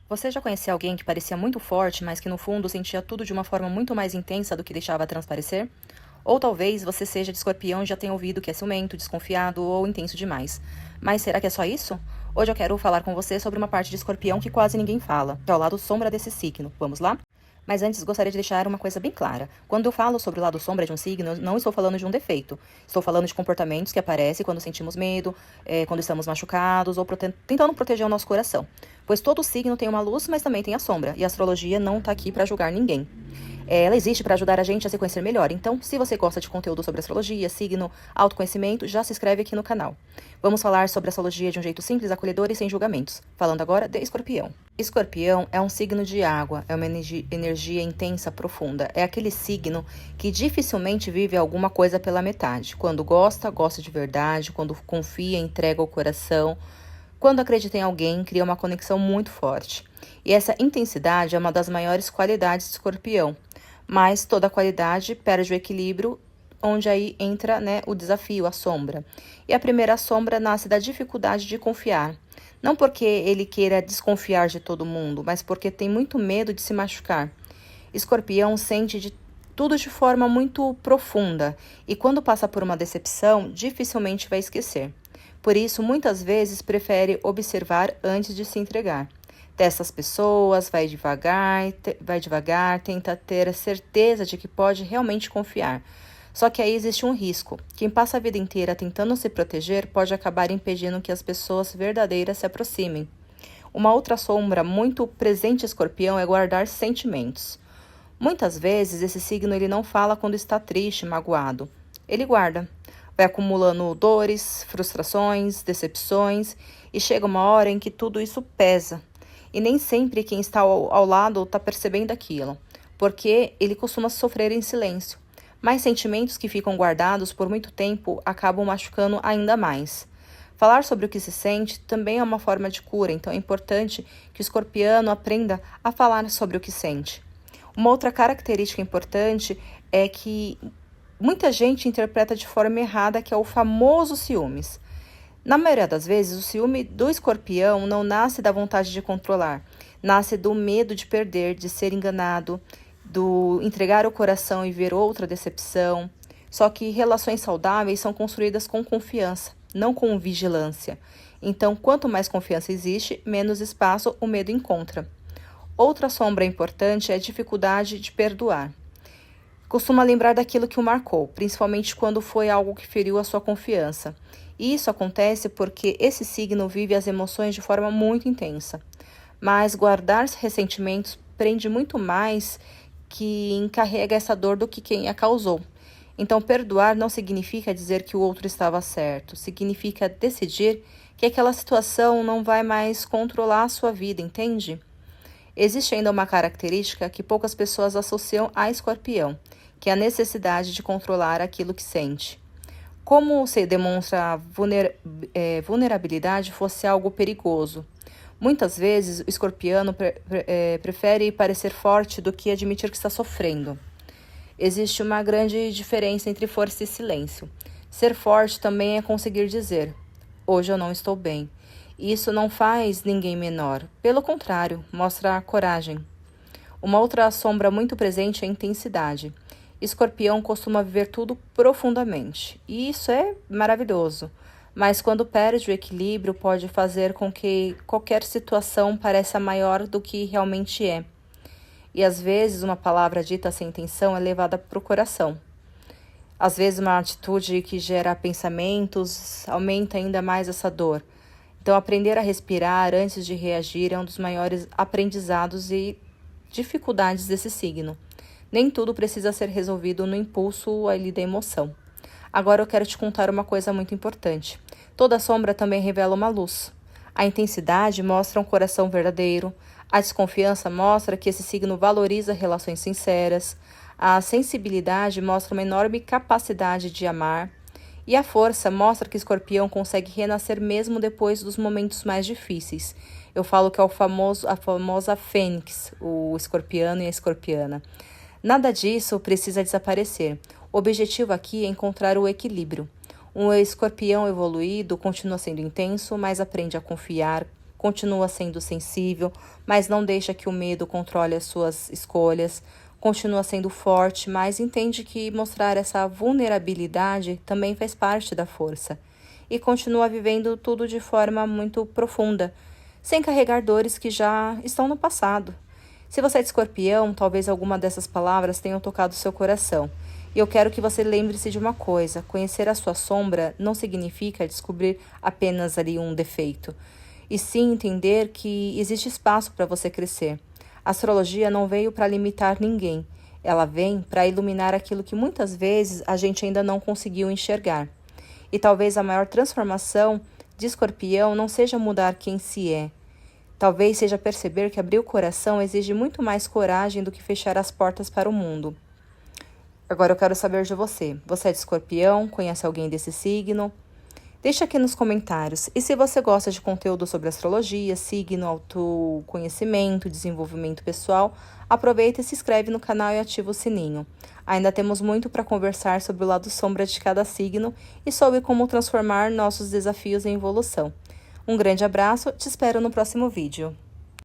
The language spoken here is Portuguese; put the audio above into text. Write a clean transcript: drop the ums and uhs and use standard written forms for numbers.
Você já conheceu alguém que parecia muito forte, mas que no fundo sentia tudo de uma forma muito mais intensa do que deixava transparecer? Ou talvez você seja de escorpião e já tenha ouvido que é ciumento, desconfiado ou intenso demais. Mas será que é só isso? Hoje eu quero falar com você sobre uma parte de escorpião que quase ninguém fala, que é o lado sombra desse signo. Vamos lá? Mas antes gostaria de deixar uma coisa bem clara. Quando eu falo sobre o lado sombra de um signo, eu não estou falando de um defeito. Estou falando de comportamentos que aparecem quando sentimos medo, quando estamos machucados ou tentando proteger o nosso coração. Pois todo signo tem uma luz, mas também tem a sombra. E a astrologia não está aqui para julgar ninguém. Ela existe para ajudar a gente a se conhecer melhor. Então, se você gosta de conteúdo sobre astrologia, signo, autoconhecimento, já se inscreve aqui no canal. Vamos falar sobre astrologia de um jeito simples, acolhedor e sem julgamentos. Falando agora de Escorpião. Escorpião é um signo de água, é uma energia intensa, profunda. É aquele signo que dificilmente vive alguma coisa pela metade. Quando gosta, gosta de verdade. Quando confia, entrega o coração. Quando acredita em alguém, cria uma conexão muito forte. E essa intensidade é uma das maiores qualidades de Escorpião. Mas toda qualidade perde o equilíbrio, onde aí entra, o desafio, a sombra. E a primeira sombra nasce da dificuldade de confiar. Não porque ele queira desconfiar de todo mundo, mas porque tem muito medo de se machucar. Escorpião sente tudo de forma muito profunda e quando passa por uma decepção, dificilmente vai esquecer. Por isso, muitas vezes prefere observar antes de se entregar. Testa as pessoas, vai devagar, tenta ter a certeza de que pode realmente confiar. Só que aí existe um risco. Quem passa a vida inteira tentando se proteger pode acabar impedindo que as pessoas verdadeiras se aproximem. Uma outra sombra muito presente em Escorpião é guardar sentimentos. Muitas vezes esse signo ele não fala quando está triste, magoado. Ele guarda. Vai acumulando dores, frustrações, decepções e chega uma hora em que tudo isso pesa. E nem sempre quem está ao lado está percebendo aquilo, porque ele costuma sofrer em silêncio. Mas sentimentos que ficam guardados por muito tempo acabam machucando ainda mais. Falar sobre o que se sente também é uma forma de cura, então é importante que o escorpiano aprenda a falar sobre o que sente. Uma outra característica importante é que muita gente interpreta de forma errada que é o famoso ciúmes. Na maioria das vezes, o ciúme do escorpião não nasce da vontade de controlar, nasce do medo de perder, de ser enganado, do entregar o coração e ver outra decepção. Só que relações saudáveis são construídas com confiança, não com vigilância. Então, quanto mais confiança existe, menos espaço o medo encontra. Outra sombra importante é a dificuldade de perdoar. Costuma lembrar daquilo que o marcou, principalmente quando foi algo que feriu a sua confiança. E isso acontece porque esse signo vive as emoções de forma muito intensa. Mas guardar ressentimentos prende muito mais que encarrega essa dor do que quem a causou. Então, perdoar não significa dizer que o outro estava certo, significa decidir que aquela situação não vai mais controlar a sua vida, entende? Existe ainda uma característica que poucas pessoas associam a Escorpião, que é a necessidade de controlar aquilo que sente. Como se demonstra a vulnerabilidade fosse algo perigoso. Muitas vezes o escorpiano prefere parecer forte do que admitir que está sofrendo. Existe uma grande diferença entre força e silêncio. Ser forte também é conseguir dizer: hoje eu não estou bem. Isso não faz ninguém menor. Pelo contrário, mostra coragem. Uma outra sombra muito presente é a intensidade. Escorpião costuma viver tudo profundamente, e isso é maravilhoso. Mas quando perde o equilíbrio, pode fazer com que qualquer situação pareça maior do que realmente é. E às vezes uma palavra dita sem intenção é levada para o coração. Às vezes uma atitude que gera pensamentos aumenta ainda mais essa dor. Então aprender a respirar antes de reagir é um dos maiores aprendizados e dificuldades desse signo. Nem tudo precisa ser resolvido no impulso ali da emoção. Agora eu quero te contar uma coisa muito importante. Toda sombra também revela uma luz. A intensidade mostra um coração verdadeiro. A desconfiança mostra que esse signo valoriza relações sinceras. A sensibilidade mostra uma enorme capacidade de amar. E a força mostra que Escorpião consegue renascer mesmo depois dos momentos mais difíceis. Eu falo que é a famosa fênix, o escorpiano e a escorpiana. Nada disso precisa desaparecer. O objetivo aqui é encontrar o equilíbrio. Um escorpião evoluído continua sendo intenso, mas aprende a confiar, continua sendo sensível, mas não deixa que o medo controle as suas escolhas. Continua sendo forte, mas entende que mostrar essa vulnerabilidade também faz parte da força. E continua vivendo tudo de forma muito profunda, sem carregar dores que já estão no passado. Se você é de Escorpião, talvez alguma dessas palavras tenham tocado seu coração. E eu quero que você lembre-se de uma coisa: conhecer a sua sombra não significa descobrir apenas ali um defeito, e sim entender que existe espaço para você crescer. A astrologia não veio para limitar ninguém, ela vem para iluminar aquilo que muitas vezes a gente ainda não conseguiu enxergar. E talvez a maior transformação de Escorpião não seja mudar quem se é. Talvez seja perceber que abrir o coração exige muito mais coragem do que fechar as portas para o mundo. Agora eu quero saber de você. Você é de Escorpião? Conhece alguém desse signo? Deixa aqui nos comentários. E se você gosta de conteúdo sobre astrologia, signo, autoconhecimento, desenvolvimento pessoal, aproveita e se inscreve no canal e ativa o sininho. Ainda temos muito para conversar sobre o lado sombra de cada signo e sobre como transformar nossos desafios em evolução. Um grande abraço, te espero no próximo vídeo.